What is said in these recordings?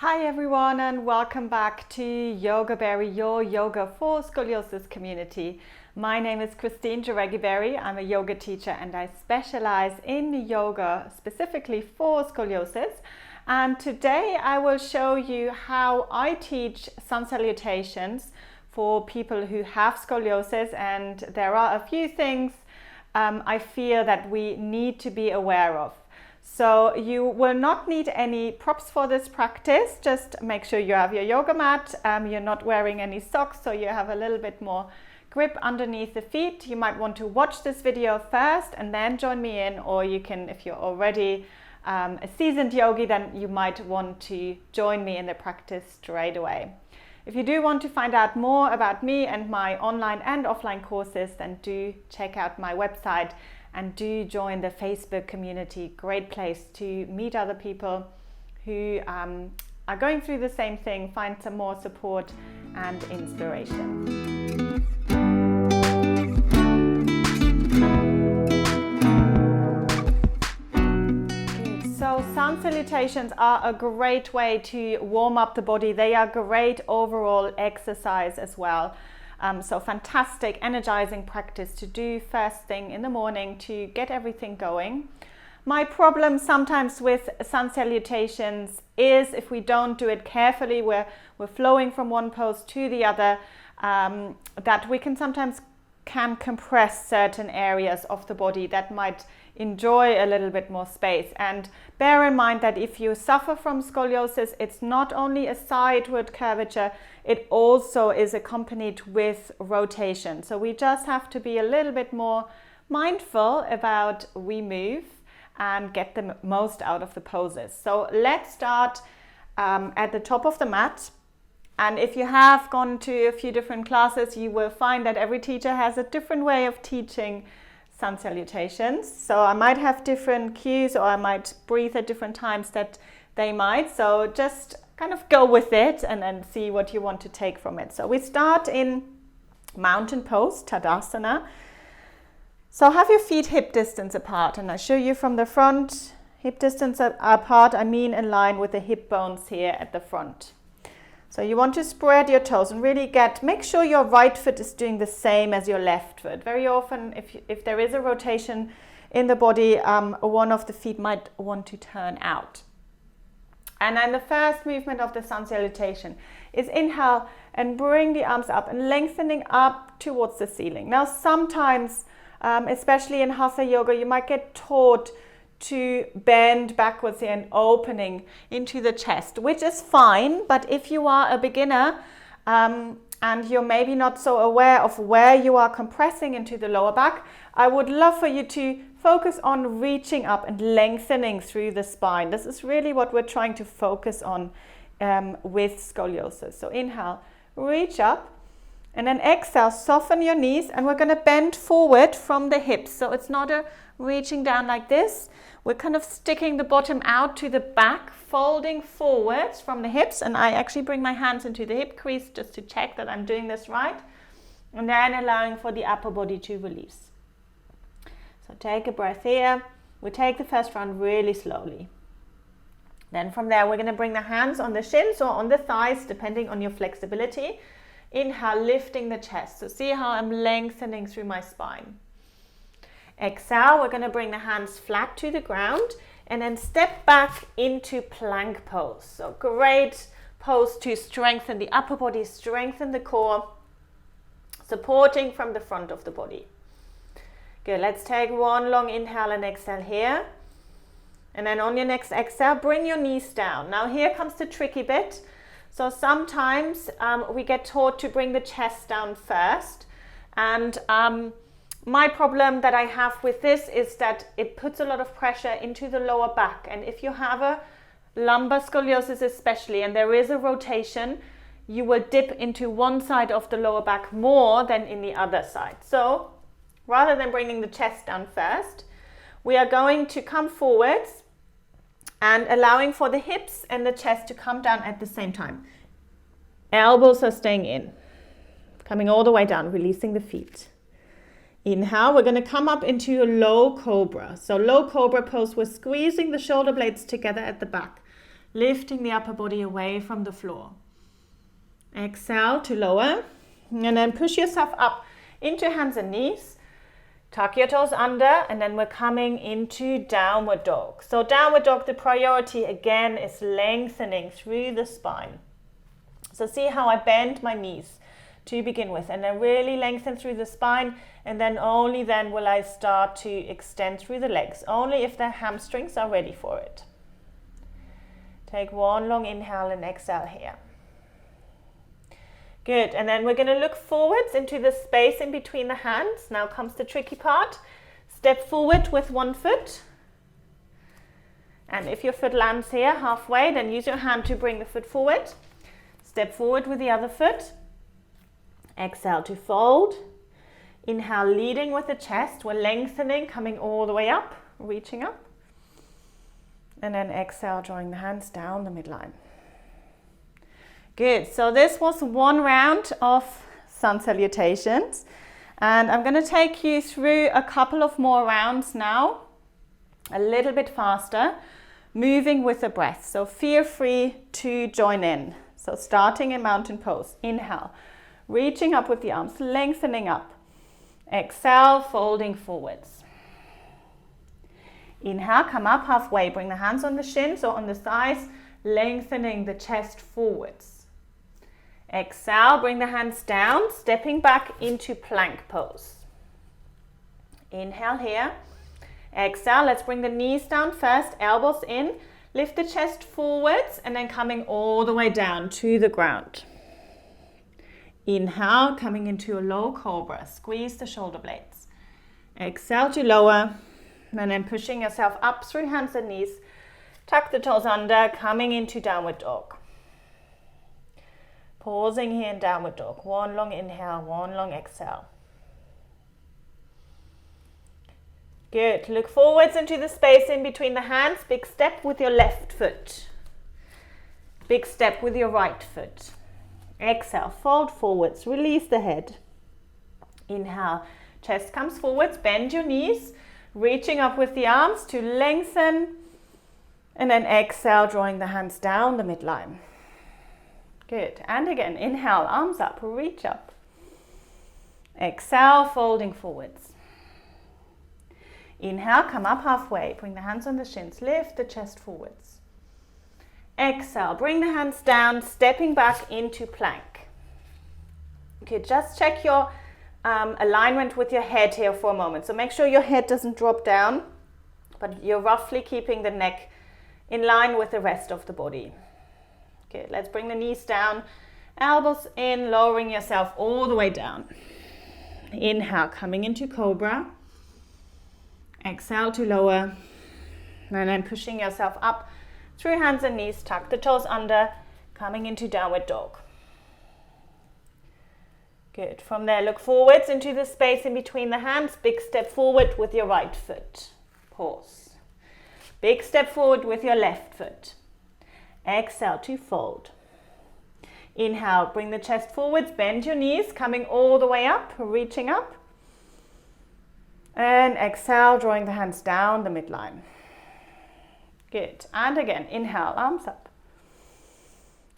Hi everyone, and welcome back to Yoga Berry, your yoga for scoliosis community. My name is Christine Jareggi-Berry. I'm a yoga teacher and I specialize in yoga specifically for scoliosis. And today I will show you how I teach Sun Salutations for people who have scoliosis, and there are a few things I feel that we need to be aware of. So you will not need any props for this practice. Just make sure you have your yoga mat. You're not wearing any socks, so you have a little bit more grip underneath the feet. You might want to watch this video first and then join me in, or you can, if you're already a seasoned yogi, then you might want to join me in the practice straight away. If you do want to find out more about me and my online and offline courses, then do check out my website and do join the Facebook community. Great place to meet other people who are going through the same thing, find some more support and inspiration. So Sun Salutations are a great way to warm up the body. They are great overall exercise as well. So fantastic, energizing practice to do first thing in the morning to get everything going. My problem sometimes with Sun Salutations is if we don't do it carefully, we're flowing from one pose to the other, that we can sometimes compress certain areas of the body that might enjoy a little bit more space. And bear in mind that if you suffer from scoliosis, it's not only a sideward curvature, it also is accompanied with rotation. So we just have to be a little bit more mindful about we move and get the most out of the poses. So let's start at the top of the mat. And if you have gone to a few different classes, you will find that every teacher has a different way of teaching Sun Salutations. So I might have different cues, or I might breathe at different times that they might. So just kind of go with it and then see what you want to take from it. So we start in mountain pose, Tadasana. So have your feet hip distance apart, and I show you from the front. Hip distance apart, I mean in line with the hip bones here at the front. So you want to spread your toes and really make sure your right foot is doing the same as your left foot. Very often, if there is a rotation in the body, one of the feet might want to turn out. And then the first movement of the Sun Salutation is inhale and bring the arms up and lengthening up towards the ceiling. Now sometimes, especially in Hatha Yoga, you might get taught to bend backwards here and opening into the chest, which is fine. But if you are a beginner and you're maybe not so aware of where you are compressing into the lower back, I would love for you to focus on reaching up and lengthening through the spine. This is really what we're trying to focus on with scoliosis. So inhale, reach up, and then exhale, soften your knees, and we're going to bend forward from the hips. So it's not a reaching down like this. We're kind of sticking the bottom out to the back, folding forwards from the hips, and I actually bring my hands into the hip crease just to check that I'm doing this right, and then allowing for the upper body to release. So take a breath here. We take the first round really slowly. Then from there, we're going to bring the hands on the shins or on the thighs, depending on your flexibility. Inhale, lifting the chest. So see how I'm lengthening through my spine. Exhale, we're going to bring the hands flat to the ground and then step back into plank pose. So great pose to strengthen the upper body, strengthen the core, supporting from the front of the body. Good, let's take one long inhale and exhale here. And then on your next exhale, bring your knees down. Now here comes the tricky bit. So sometimes we get taught to bring the chest down first, and my problem that I have with this is that it puts a lot of pressure into the lower back. And if you have a lumbar scoliosis especially, and there is a rotation, you will dip into one side of the lower back more than in the other side. So rather than bringing the chest down first, we are going to come forwards and allowing for the hips and the chest to come down at the same time. Elbows are staying in, coming all the way down, releasing the feet. Inhale, we're going to come up into a low cobra. So low cobra pose, we're squeezing the shoulder blades together at the back. lifting the upper body away from the floor. Exhale to lower, and then push yourself up into hands and knees. Tuck your toes under, and then we're coming into downward dog. So downward dog, the priority again is lengthening through the spine. So see how I bend my knees to begin with, and then really lengthen through the spine, and then only then will I start to extend through the legs, only if the hamstrings are ready for it. Take one long inhale and exhale here. Good, and then we're going to look forwards into the space in between the hands. Now comes the tricky part. Step forward with one foot. And if your foot lands here halfway, then use your hand to bring the foot forward. Step forward with the other foot. Exhale to fold. Inhale, leading with the chest. We're lengthening, coming all the way up, reaching up. And then exhale, drawing the hands down the midline. Good, so this was one round of Sun Salutations, and I'm going to take you through a couple of more rounds now, a little bit faster, moving with the breath. So feel free to join in. So starting in mountain pose, inhale, reaching up with the arms, lengthening up. Exhale, folding forwards. Inhale, come up halfway, bring the hands on the shins or on the thighs, lengthening the chest forwards. Exhale, bring the hands down, stepping back into plank pose. Inhale here. Exhale, let's bring the knees down first, elbows in, lift the chest forwards, and then coming all the way down to the ground. Inhale, coming into a low cobra, squeeze the shoulder blades. Exhale to lower, and then pushing yourself up through hands and knees, tuck the toes under, coming into downward dog. Pausing here in downward dog. One long inhale, one long exhale. Good. Look forwards into the space in between the hands. Big step with your left foot. Big step with your right foot. Exhale, fold forwards, release the head. Inhale, chest comes forwards, bend your knees, reaching up with the arms to lengthen. And then exhale, drawing the hands down the midline. Good, and again, inhale, arms up, reach up. Exhale, folding forwards. Inhale, come up halfway, bring the hands on the shins, lift the chest forwards. Exhale, bring the hands down, stepping back into plank. Okay, just check your alignment with your head here for a moment. So make sure your head doesn't drop down, but you're roughly keeping the neck in line with the rest of the body. Okay, let's bring the knees down, elbows in, lowering yourself all the way down. Inhale, coming into cobra. Exhale to lower, and then pushing yourself up through hands and knees, tuck the toes under, coming into downward dog. Good, from there look forwards into the space in between the hands, big step forward with your right foot. Pause. Big step forward with your left foot. Exhale to fold. Inhale, bring the chest forwards, bend your knees, coming all the way up, reaching up. And exhale, drawing the hands down the midline. Good, and again, inhale, arms up.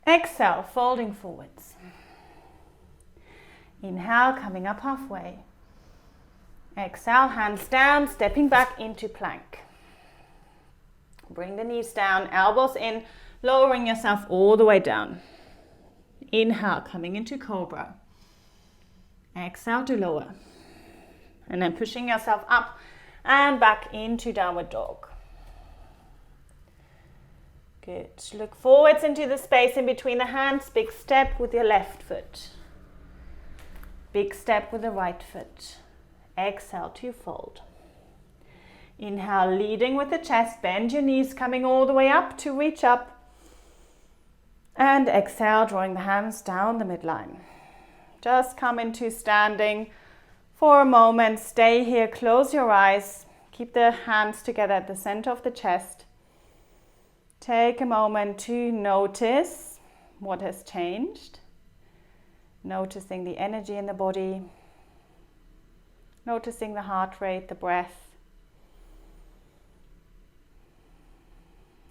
Exhale, folding forwards. Inhale, coming up halfway. Exhale, hands down, stepping back into plank. Bring the knees down, elbows in, lowering yourself all the way down. Inhale, coming into cobra. Exhale to lower. And then pushing yourself up and back into downward dog. Good. Look forwards into the space in between the hands. Big step with your left foot. Big step with the right foot. Exhale to fold. Inhale, leading with the chest. Bend your knees, coming all the way up to reach up. And exhale, drawing the hands down the midline. Just come into standing for a moment. Stay here, close your eyes. Keep the hands together at the center of the chest. Take a moment to notice what has changed. Noticing the energy in the body. Noticing the heart rate, the breath.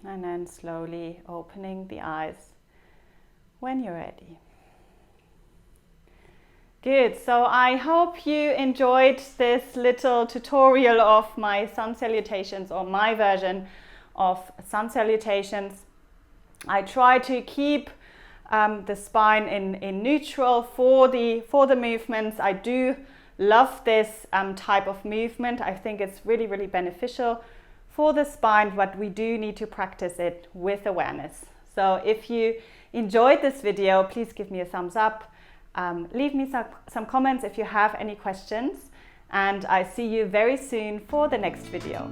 And then slowly opening the eyes when you're ready. Good, so I hope you enjoyed this little tutorial of my Sun Salutations, or my version of Sun Salutations. I try to keep the spine in neutral for the movements. I do love this type of movement. I think it's really, really beneficial for the spine, but we do need to practice it with awareness. So if you enjoyed this video, please give me a thumbs up. Leave me some comments if you have any questions, and I see you very soon for the next video.